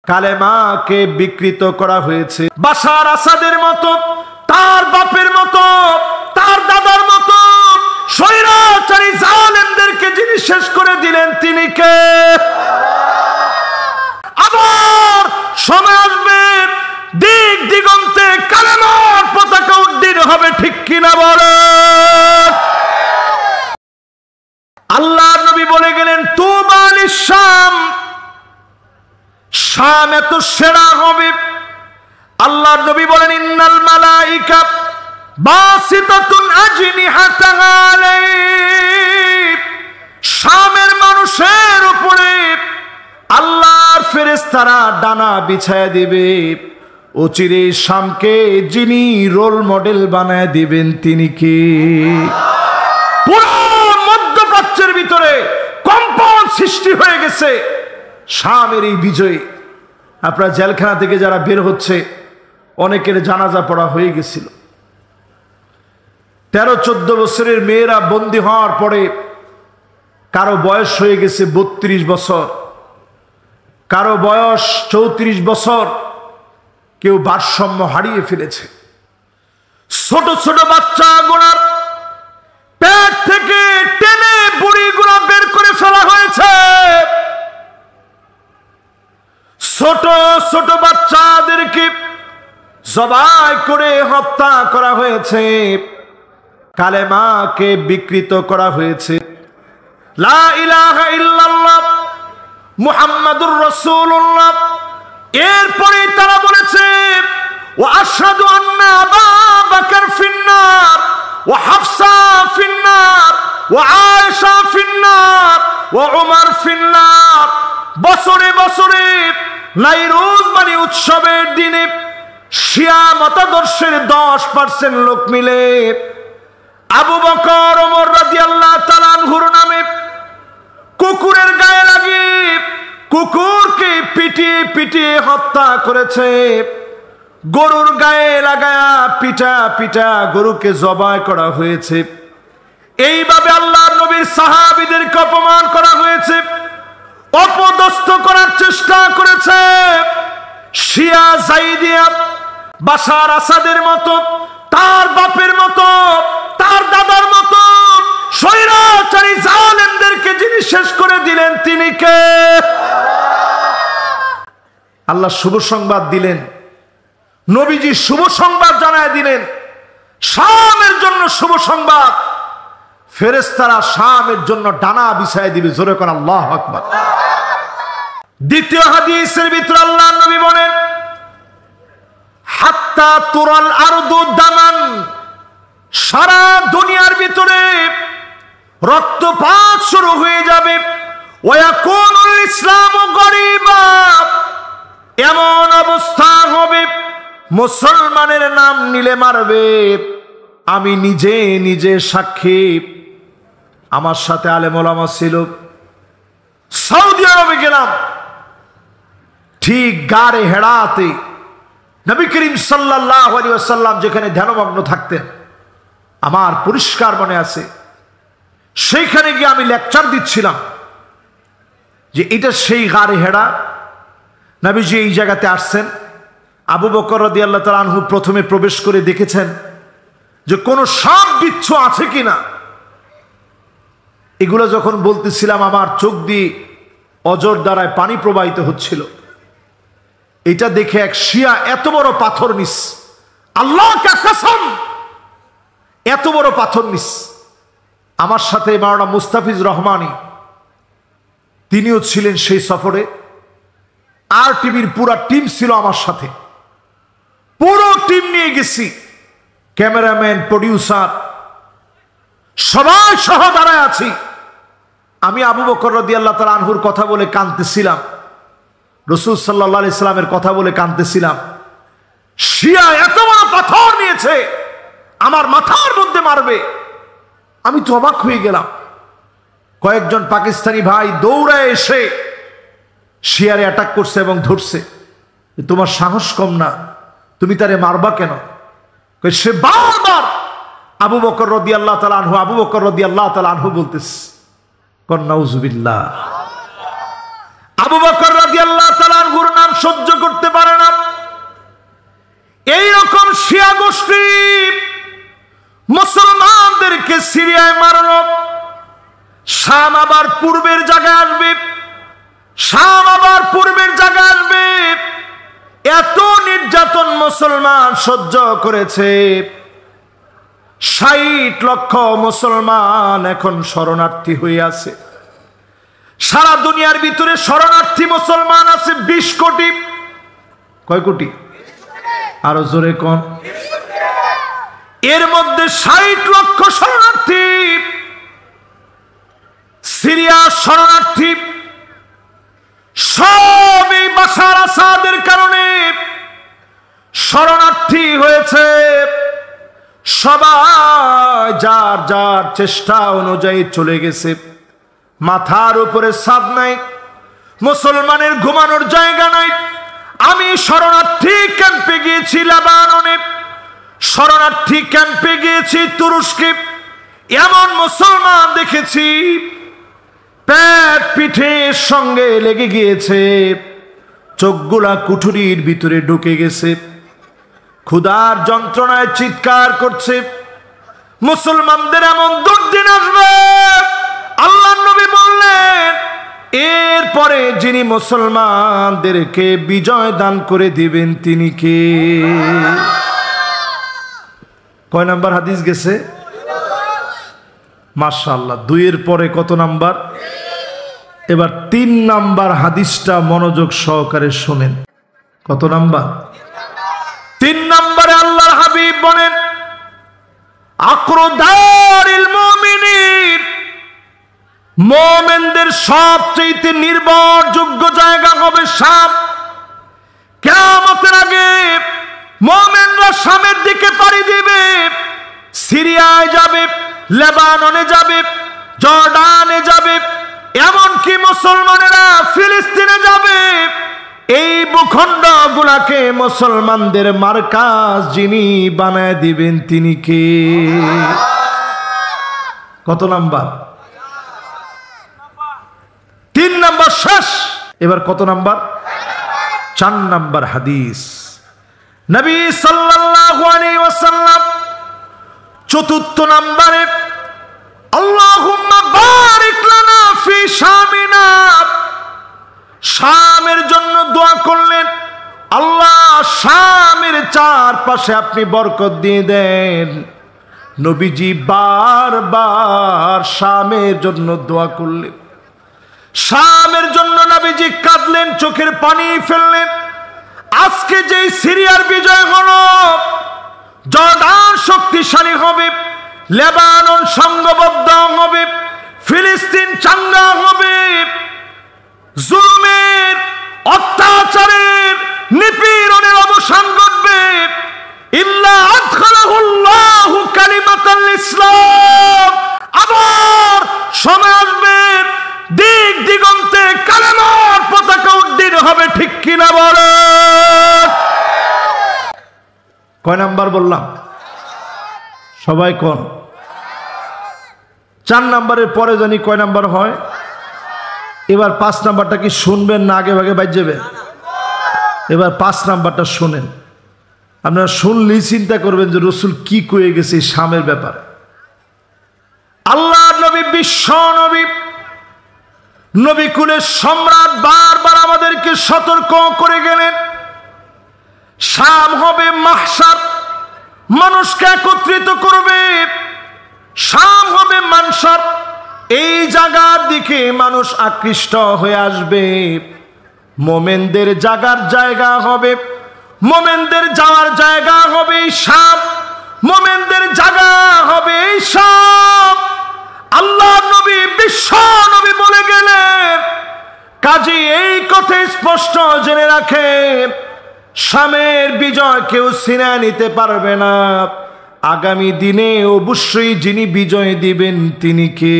কালেমাকে বিকৃত করা হয়েছে। বাশার আসাদের মতো, তার বাপের মতো, তার দাদার মতো স্বৈরাচারী জালেমদেরকে যিনি শেষ করে দিলেন তিনি কে? আবার সময় আসবে, দিক দিগন্তে কালেমার পতাকা উড্ডীন হবে, ঠিক কিনা বলেন? আল্লাহ নবী বলে গেলেন তুবা লিশ-শাম, শাম এত সেরা হবে। আল্লাহ নবী বলেন ইন্নাল মালাইকা বাসিতাতুন আজনিহাতাহা আলাইহি, শামের মানুষের উপরে আল্লাহর ফেরেশতারা ডানা বিছায়া দিবে। অচিরে শামকে যিনি রোল মডেল বানায় দিবেন তিনি কে? পুরো মধ্যপ্রাচ্যের ভিতরে কম্পন সৃষ্টি হয়ে গেছে শামের এই বিজয়ে। আপনার জেলখানা থেকে যারা বের হচ্ছে অনেকের জানাজা পড়া হয়ে গেছিল। 13-14 বছরের মেয়েরা বন্দী হওয়ার পরে কারো বয়স হয়ে গেছে 32 বছর, কারো বয়স 34 বছর, কেউ ভারসাম্য হারিয়ে ফেলেছে। ছোট ছোট বাচ্চা গোনার পেট থেকে টেনে বুড়িগুলো বের করে ফেলা হয়েছে। ছোট ছোট বাচ্চাদেরকে জবাই করে হত্যা করা হয়েছে, কালেমাকে বিকৃত করা হয়েছে। লা ইলাহা ইল্লাল্লাহ মুহাম্মাদুর রাসূলুল্লাহ, এরপরে তারা বলেছে ওয়া আশহাদু আন্না আবু বকর ফিন্নার ওয়া হাফসা ফিন্নার ওয়া আয়েশা ফিন্নার ওয়া উমর ফিন্নার। বছরে বছরে নাইরোজ মানে উৎসবের দিনে শিয়া মতাদর্শের 10% লোক মিলে আবু বকর ওমর রাদিয়াল্লাহু তাআলা আনহুর নামে কুকুরের গায়ে লাগিয়ে কুকুরকে পিটিয়ে পিটিয়ে হত্যা করেছে। গরুর গায়ে লাগায়া পিটা পিটা গরুকে জবাই করা হয়েছে। এইভাবে আল্লাহর নবীর সাহাবীদেরকে অপমান করা হয়েছে, অপদস্থ করার চেষ্টা করেছে। শিয়া জাইদিয়া বাশার আসাদের মতো, তার বাপের মতো, তার দাদার মতো স্বৈরাচারী জালেমদেরকে যিনি শেষ করে দিলেন তিনি কে? আল্লাহ শুভ সংবাদ দিলেন, নবীজি শুভ সংবাদ জানায় দিলেন। শামের জন্য শুভ সংবাদ, ফেরেশতারা শামের জন্য ডানা বিছায় দিবে। জোরে কোন আল্লাহু আকবার। দ্বিতীয় হাদিসের ভিতরে আল্লাহ নবী বলেন হাত্তা তুরাল আরদু দামান, সারা দুনিয়ার ভিতরে রক্তপাত শুরু হয়ে যাবে। ওয়ায়াকুনুল ইসলামু গরিবা, এমন অবস্থা হবে মুসলমানের নাম নিলে মারবে। আমি নিজে নিজে সাক্ষী, আমার সাথে আলেম ওলামা ছিল। সৌদি আরবে গেলাম, ঠিক গারে হেরাতে নবী করিম সাল্লাল্লাহু আলাইহি ওয়াসাল্লাম যেখানে ধ্যানমগ্ন থাকতেন, আমার পরিষ্কার মনে আছে। সেইখানে গিয়ে আমি লেকচার দিচ্ছিলাম যে এটা সেই গারে হেরা, নবীজি এই জায়গাতে আসছেন। আবু বকর রাদিয়াল্লাহু তাআলা আনহু প্রথমে প্রবেশ করে দেখেছেন যে কোনো সাপ বিচ্ছু আছে কিনা। এগুলো যখন বলতেছিলাম আমার চোখ দিয়ে অজর দ্বারায় পানি প্রবাহিত হচ্ছিল। এটা দেখে এক শিয়া এত বড় পাথর নিস, আল্লাহ কা কসম, এত বড় পাথর নিস। আমার সাথে মাওলানা মুস্তাফিজ রহমানী, তিনিও ছিলেন সেই সফরে। আর টিভির পুরো টিম ছিল আমার সাথে, পুরো টিম নিয়ে গেছি, ক্যামেরাম্যান, প্রডিউসার সবাই সহ দাঁড়ায় আছি। আমি আবু বকর রাদিয়াল্লাহু তাআলা আনহুর কথা বলে কাঁদতেছিলাম, রাসূল সাল্লাল্লাহু আলাইহি সাল্লামের কথা বলে কাঁদতেছিলাম। শিয়া এত বড় পাথর নিয়েছে, আমার মাথার মধ্যে মারবে। আমি তো অবাক হয়ে গেলাম। কয়েকজন পাকিস্তানি ভাই দৌড়ায় এসে শিয়ারে অ্যাটাক করছে এবং ধরছে। তোমার সাহস কম না, তুমি তারে মারবা কেন? সে বারবার আবু বকর রাদিয়াল্লাহু তাআলা আনহু, আবু বকর রাদিয়াল্লাহু তাআলা আনহু বলতেছে। নাউযুবিল্লাহ। আবু বকর রাদিয়াল্লাহু তাআলা আনহুর নাম সহ্য করতে পারে না। এই রকম শিয়া গোষ্ঠী মুসলমানদেরকে সিরিয়ায় মারল। শাম আবার পূর্বের জায়গায় আসবে, শাম আবার পূর্বের জায়গায় আসবে। এত নির্যাতন মুসলমান সহ্য করেছে। 60 লক্ষ মুসলমান এখন শরণার্থী হয়ে আছে। সারা দুনিয়ার ভিতরে শরণার্থী মুসলমান আছে 20 কোটি। কয় কোটি? আরো জোরে কোন? এর মধ্যে 60 লক্ষ শরণার্থী সিরিয়া শরণার্থী। সব এই বাশার আসাদের কারণে শরণার্থী হয়েছে। সবাই যার যার চেষ্টা অনুযায়ী চলে গেছে। মাথার উপরে ছাদ নাই, মুসলমানের ঘুমানোর জায়গা নাই। আমি শরণার্থী ক্যাম্পে গিয়েছি লেবাননে, শরণার্থী ক্যাম্পে গিয়েছি তুরস্কে। এমন মুসলমান দেখেছি পেট পিঠের সঙ্গে লেগে গিয়েছে, চোখগুলা কুঠুরির ভিতরে ঢুকে গেছে, ক্ষুধার যন্ত্রণায় চিৎকার করছে। মুসলমানদের এমন দুর্দিন আসবে, আল্লাহর নবী বললেন এরপরে যিনি মুসলমানদেরকে বিজয় দান করে দিবেন তিনি কে? কয় নাম্বার হাদিস গেছে? মাশাআল্লাহ। 2 এর পরে কত নাম্বার? এবার 3 নাম্বার হাদিসটা মনোযোগ সহকারে শোনেন। কত নাম্বার? 3 নম্বরে আল্লাহর হাবিব বলেন আকরুদারিল মুমিনিন, মুমিনদের সবচেয়ে নির্ভরযোগ্য জায়গা হবে শাম। কিয়ামতের আগে মুমিনরা শামের দিকে পাড়ি দিবে, সিরিয়ায় যাবে, লেবাননে যাবে, জর্ডানে যাবে, এমনকি মুসলমানেরা ফিলিস্তিনে যাবে। এই ভূখণ্ড গুলাকে মুসলমানদের মার্কাজ যিনি বানায় দিবেন তিনি কে? কত নাম্বার? 3 নাম্বার শেষ। এবার কত নাম্বার? 4 নাম্বার হাদিস। নবী সাল্লাল্লাহু আলাইহি ওয়াসাল্লাম 4th নম্বরে আল্লাহুম্মা বারিক লানা ফি শামিনা, শামের জন্য দোয়া করলেন, আল্লাহ শামের চারপাশে আপনি বরকত দিয়ে দেন। নবীজি বারবার শামের জন্য দোয়া করলেন। শামের জন্য নবীজি কাঁদলেন, চোখের পানি ফেললেন। আজকে যেই সিরিয়ার বিজয় হলো, জর্ডান শক্তিশালী হবে, লেবানন সংঘবদ্ধ হবে, ফিলিস্তিন চাঙ্গা হবে, জুলুমের অত্যাচারের নিপীড়নের অবসান ঘটবে। ইল্লা আদখালাহুল্লাহু কালিমাতাল ইসলাম, আবার সময় আসবে দিক দিগন্তে কালেমার পতাকা উড্ডীন হবে। ঠিক কিনা বলেন? কয় নাম্বার বললাম? সবাই কোন? 4 নাম্বারের পরে জানি কয় নাম্বার হয়? এবার 5 নাম্বারটা কি শুনবেন না আগে ভাগে বাইর যাবেন? এবার 5 নাম্বারটা শুনেন। আপনারা শুনলেই চিন্তা করবেন যে রাসূল কি কয়ে গেছে শামের ব্যাপারে। আল্লাহর নবী, বিশ্ব নবী, নবী কুলের সম্রাট বারবার আমাদেরকে সতর্ক করে গেলেন, শাম হবে মাহশার, মানুষকে একত্রিত করবে। শাম হবে মানসার, এই জায়গার দিকে মানুষ আকৃষ্ট হয়ে আসবে। মোমেনদের জাগার জায়গা হবে, মোমেনদের যাওয়ার জায়গা হবে এই শাম, মোমেনদের জায়গা হবে এই শাম। আল্লাহ নবী, বিশ্ব নবী বলে গেলেন। কাজী এই কথা স্পষ্ট জেনে রাখে, শামের বিজয় কেউ ছিনিয়ে নিতে পারবে না। আগামী দিনে অবশ্যই যিনি বিজয় দিবেন তিনি কে?